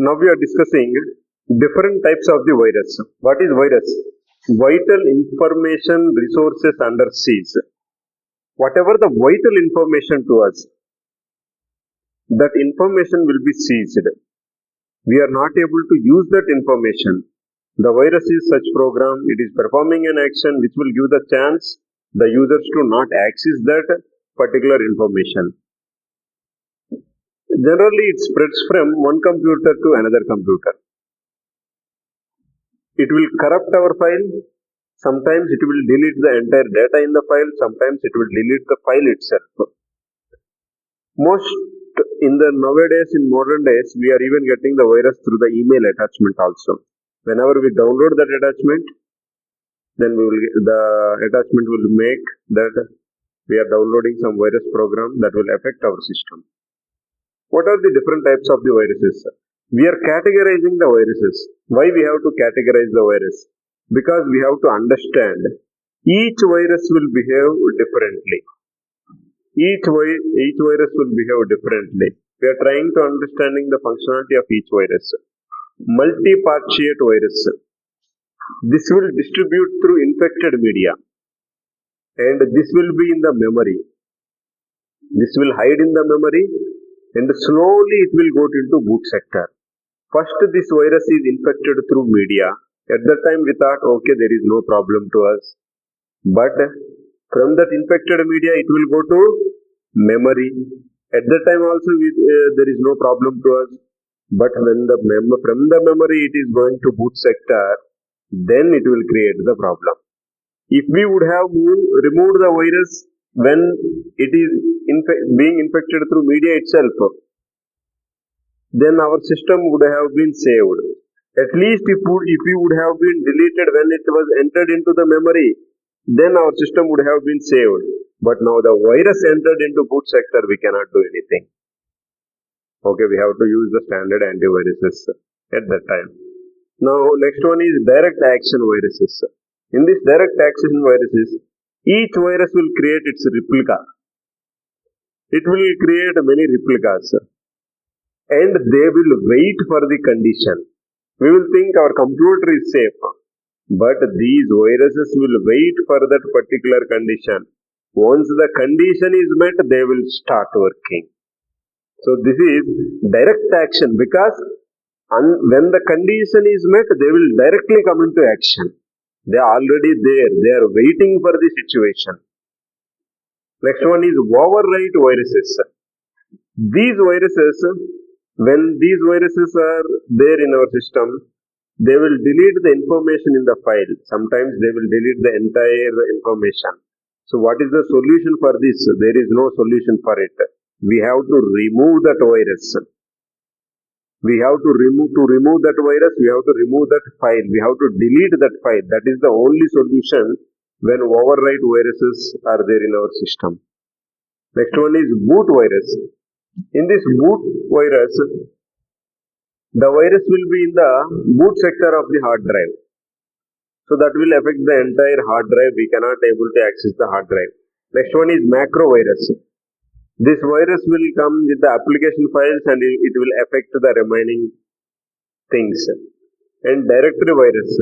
Now we are discussing different types of the virus. What is virus? Vital information resources under siege. Whatever the vital information to us, that information will be seized. We are not able to use that information. The virus is such program, it is performing an action which will give the chance the users to not access that particular information. Generally, it spreads from one computer to another computer. It will corrupt our file. Sometimes it will delete the entire data in the file. Sometimes it will delete the file itself. Most in the nowadays, in modern days, we are even getting the virus through the email attachment also. Whenever we download that attachment, then the attachment will make that we are downloading some virus program that will affect our system. What are the different types of the viruses? We are categorizing the viruses. Why we have to categorize the virus? Because we have to understand each virus will behave differently. Each virus will behave differently. We are trying to understanding the functionality of each virus. Multi-partiate virus. This will distribute through infected media, and this will be in the memory. This will hide in the memory, and slowly it will go into boot sector. First, this virus is infected through media. At that time, we thought, okay, there is no problem to us. But from that infected media, it will go to memory. At that time also, there is no problem to us. But when from the memory, it is going to boot sector, then it will create the problem. If we would have removed the virus when it is being infected through media itself, then our system would have been saved. At least if we would have been deleted when it was entered into the memory, then our system would have been saved. But now the virus entered into boot sector, we cannot do anything. Okay, we have to use the standard antiviruses at that time. Now, next one is direct action viruses. In this direct action viruses, each virus will create its replica. It will create many replicas, and they will wait for the condition. We will think our computer is safe, but these viruses will wait for that particular condition. Once the condition is met, they will start working. So this is direct action, because when the condition is met, they will directly come into action. They are already there. They are waiting for the situation. Next one is overwrite viruses. These viruses, when these viruses are there in our system, they will delete the information in the file. Sometimes they will delete the entire information. So what is the solution for this? There is no solution for it. We have to remove that virus. We have to remove that virus. We have to remove that file. We have to delete that file. That is the only solution when overwrite viruses are there in our system. Next one is boot virus. In this boot virus, the virus will be in the boot sector of the hard drive. So that will affect the entire hard drive. We cannot able to access the hard drive. Next one is macro virus. This virus will come with the application files, and it will affect the remaining things. And directory virus,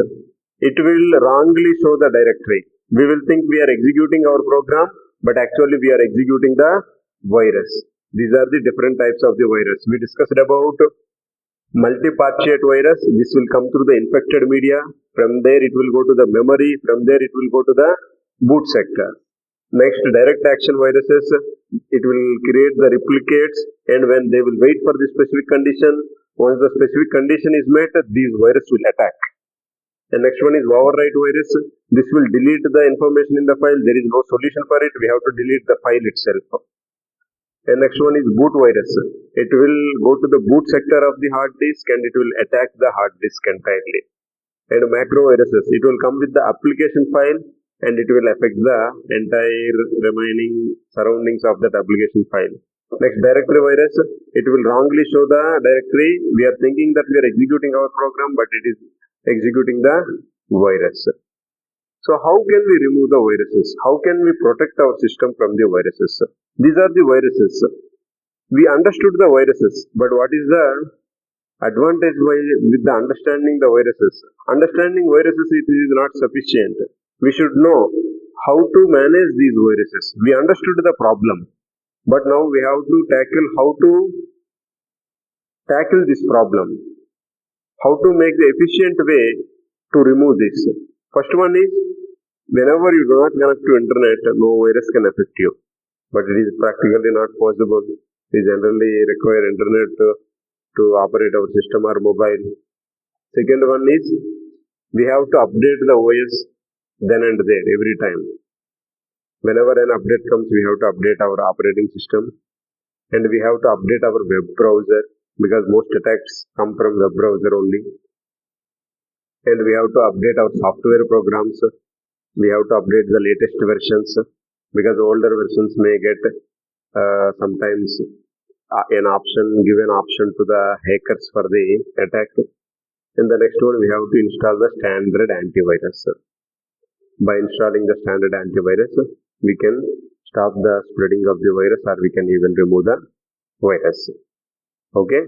it will wrongly show the directory. We will think we are executing our program, but actually we are executing the virus. These are the different types of the virus. We discussed about multi-partiate virus. This will come through the infected media. From there it will go to the memory. From there it will go to the boot sector. Next, direct action viruses, it will create the replicates, and when they will wait for the specific condition, once the specific condition is met, these viruses will attack. The next one is overwrite virus. This will delete the information in the file. There is no solution for it. We have to delete the file itself. And next one is boot virus. It will go to the boot sector of the hard disk, and it will attack the hard disk entirely. And macro viruses, it will come with the application file, and it will affect the entire remaining surroundings of that application file. Next, directory virus, it will wrongly show the directory. We are thinking that we are executing our program, but it is executing the virus. So how can we remove the viruses? How can we protect our system from the viruses? These are the viruses. We understood the viruses, but what is the Advantage with the understanding the viruses. Understanding viruses it is not sufficient. We should know how to manage these viruses. We understood the problem, but now we have to tackle how to tackle this problem. How to make the efficient way to remove this. First one is, whenever you do not connect to internet, no virus can affect you. But it is practically not possible. We generally require internet to operate our system or mobile. Second one is, we have to update the OS then and there every time. Whenever an update comes, we have to update our operating system, and we have to update our web browser, because most attacks come from web browser only. And we have to update our software programs. We have to update the latest versions, because older versions may get sometimes give an option to the hackers for the attack. And the next one, we have to install the standard antivirus. By installing the standard antivirus, we can stop the spreading of the virus, or we can even remove the virus. Okay.